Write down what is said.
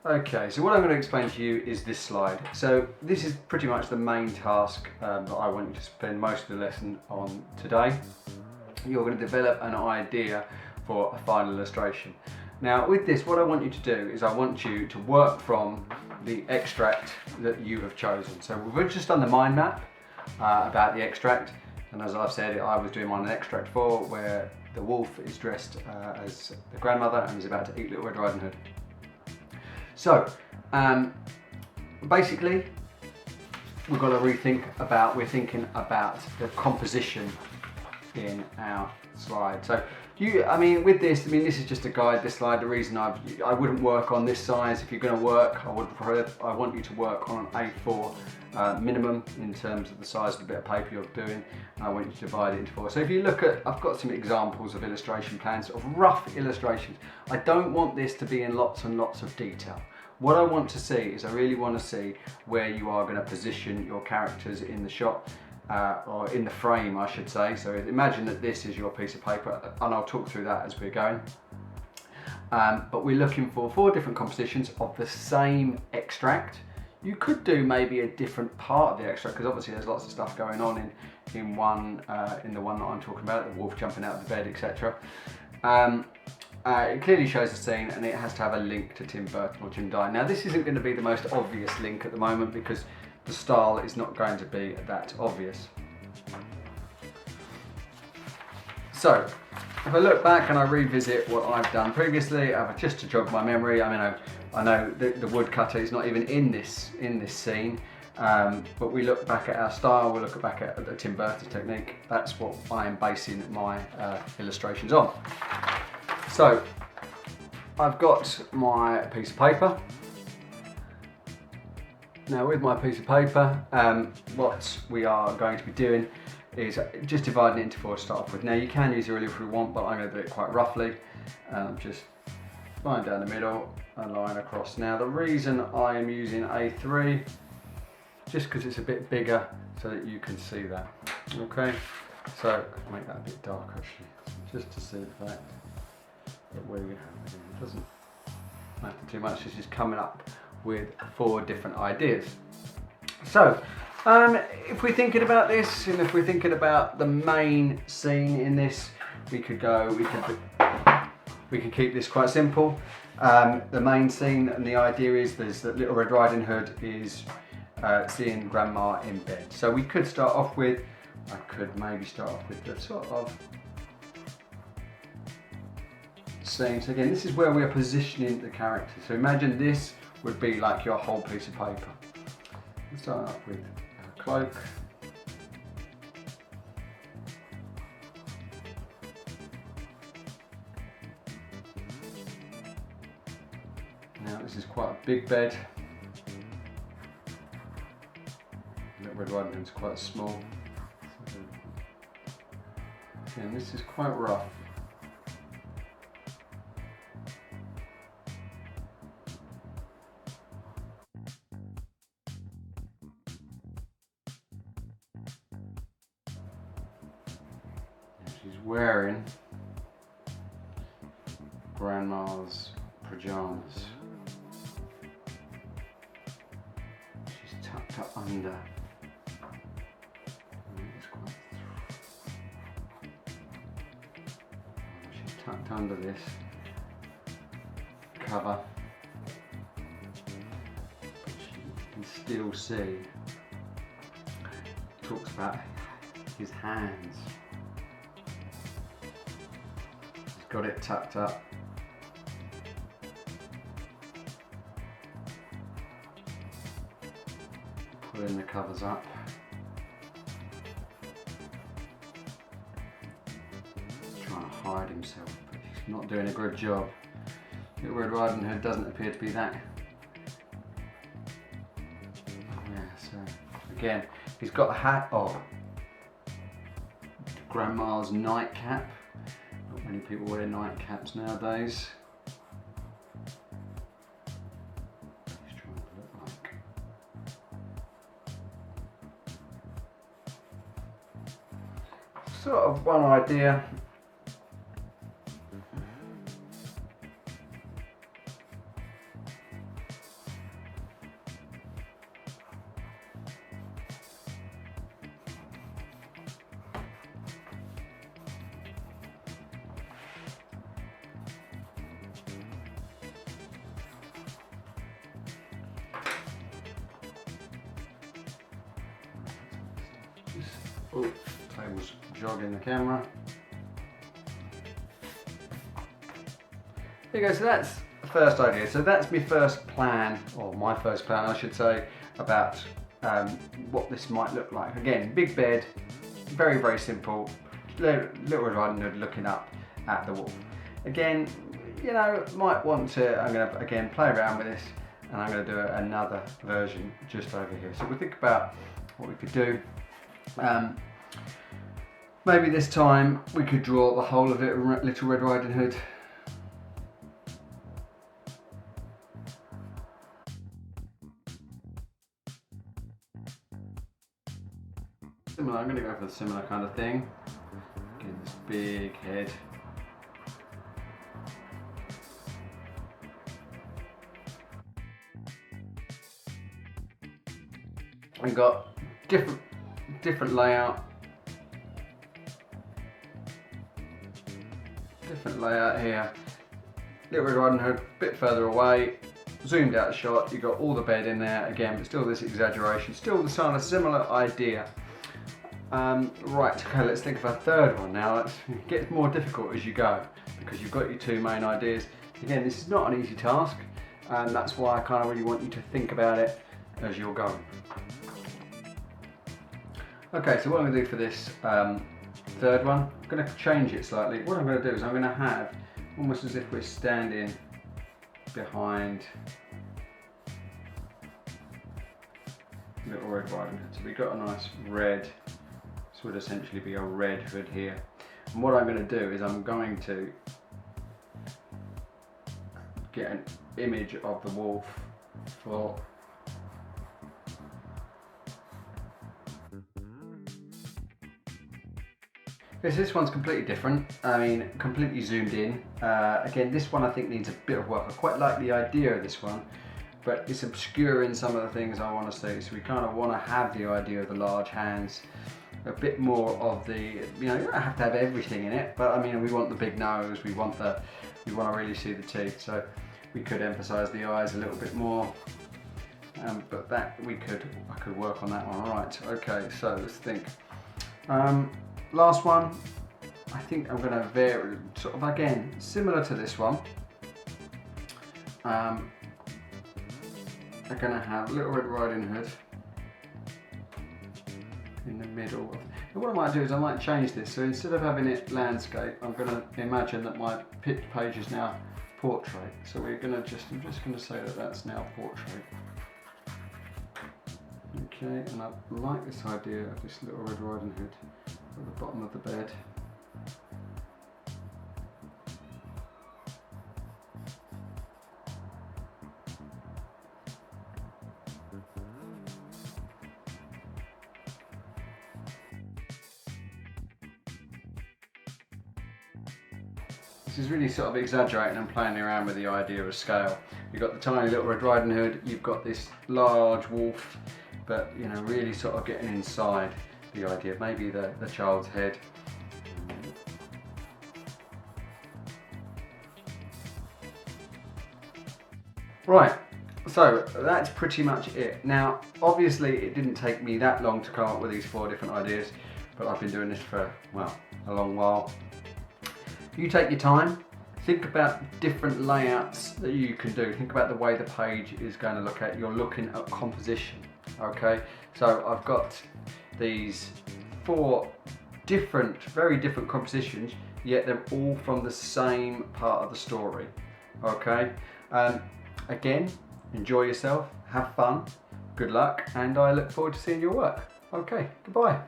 Okay, so what I'm going to explain to you is this slide. So this is pretty much the main task that I want you to spend most of the lesson on today. You're going to develop an idea for a final illustration. Now with this, what I want you to do is I want you to work from the extract that you have chosen. So we've just done the mind map about the extract, and as I've said, I was doing mine in extract 4 where the wolf is dressed as the grandmother and is about to eat Little Red Riding Hood. So basically we've got to rethink about, we're thinking about the composition in our slide. So with this, this is just a guide, this slide. The reason I wouldn't work on this size. If you're going to work, I want you to work on an A4 minimum in terms of the size of the bit of paper you're doing. I want you to divide it into 4. So if you look at, I've got some examples of illustration plans, of rough illustrations. I don't want this to be in lots and lots of detail. What I want to see is, I really want to see where you are going to position your characters in the shot. Or in the frame, I should say. So imagine that this is your piece of paper, and I'll talk through that as we're going. But we're looking for 4 different compositions of the same extract. You could do maybe a different part of the extract, because obviously there's lots of stuff going on in the one that I'm talking about, the wolf jumping out of the bed, etc. It clearly shows the scene, and it has to have a link to Tim Burton or Jim Dye. Now this isn't going to be the most obvious link at the moment, because the style is not going to be that obvious. So if I look back and I revisit what I've done previously, just to jog my memory, I know the woodcutter is not even in this scene, but we look back at our style, we look back at the Tim Burton technique. That's what I am basing my illustrations on. So I've got my piece of paper. Now with my piece of paper, what we are going to be doing is just dividing it into 4 to start off with. Now you can use a ruler if you want, but I'm going to do it quite roughly. Just line down the middle, a line across. Now the reason I am using A3, just because it's a bit bigger so that you can see that. Okay, so let's make that a bit dark actually, just to see the fact that it doesn't matter too much. This is coming up with 4 different ideas. So if we're thinking about this, and if we're thinking about the main scene in this, we could keep this quite simple. The main scene, and the idea is that Little Red Riding Hood is seeing Grandma in bed. So we could start off with, I could maybe start off with the sort of scene. So again, this is where we are positioning the character. So imagine this would be like your whole piece of paper. Let's start off with a cloak. Now this is quite a big bed. Little Red Riding Hood is quite small. And this is quite rough. She's wearing Grandma's pajamas. She's tucked up under. She's tucked under this cover. But you can still see. He talks about his hands. Got it tucked up. Pulling the covers up. He's trying to hide himself, but he's not doing a good job. Little Red Riding Hood doesn't appear to be that. Yeah, so again, he's got a hat on. Grandma's nightcap. Not many people wear nightcaps nowadays. He's trying to look like. Sort of one idea. Oh, table's jogging the camera. There you go, so that's the first idea. So that's my first plan, or my first plan I should say, about what this might look like. Again, big bed, very, very simple. Little Red Riding Hood looking up at the wolf. Again, you know, might want to, I'm going to again play around with this, and I'm going to do another version just over here. So we'll think about what we could do. Maybe this time we could draw the whole of it, Little Red Riding Hood. Similar, I'm going to go for the similar kind of thing. Again, this big head. We've got different layout. Different layout here. Little Red Riding Hood, a bit further away. Zoomed out shot, you've got all the bed in there again, but still this exaggeration, still the kind of similar idea. Right, okay, let's think of a third one now. It gets more difficult as you go, because you've got your two main ideas. Again, this is not an easy task, and that's why I kind of really want you to think about it as you're going. Okay, so what I'm going to do for this third one, I'm going to change it slightly. What I'm going to do is I'm going to have, almost as if we're standing behind Little Red Riding Hood. So we've got a nice red, this would essentially be a red hood here. And what I'm going to do is I'm going to get an image of the wolf for this one's completely different. I mean, completely zoomed in. Again, this one I think needs a bit of work. I quite like the idea of this one, but it's obscuring some of the things I want to see. So we kind of want to have the idea of the large hands, a bit more of the, you know, you don't have to have everything in it, but I mean, we want the big nose, we want to really see the teeth. So we could emphasize the eyes a little bit more. But that I could work on that one. All right, okay, so let's think. Last one, I think I'm going to vary, sort of again, similar to this one. I'm going to have Little Red Riding Hood in the middle. And what I might do is I might change this. So instead of having it landscape, I'm going to imagine that my page is now portrait. So we're going to I'm just going to say that that's now portrait. Okay, and I like this idea of this Little Red Riding Hood at the bottom of the bed. This is really sort of exaggerating and playing around with the idea of scale. You've got the tiny Little Red Riding Hood, you've got this large wolf, but you know, really sort of getting inside the idea, maybe the child's head. Right, so that's pretty much it. Now, obviously it didn't take me that long to come up with these 4 different ideas, but I've been doing this for, well, a long while. You take your time, think about different layouts that you can do. Think about the way the page is going to look at. You're looking at composition, okay? So I've got these 4 different, very different compositions, yet they're all from the same part of the story, okay? Again, enjoy yourself, have fun, good luck, and I look forward to seeing your work. Okay, goodbye.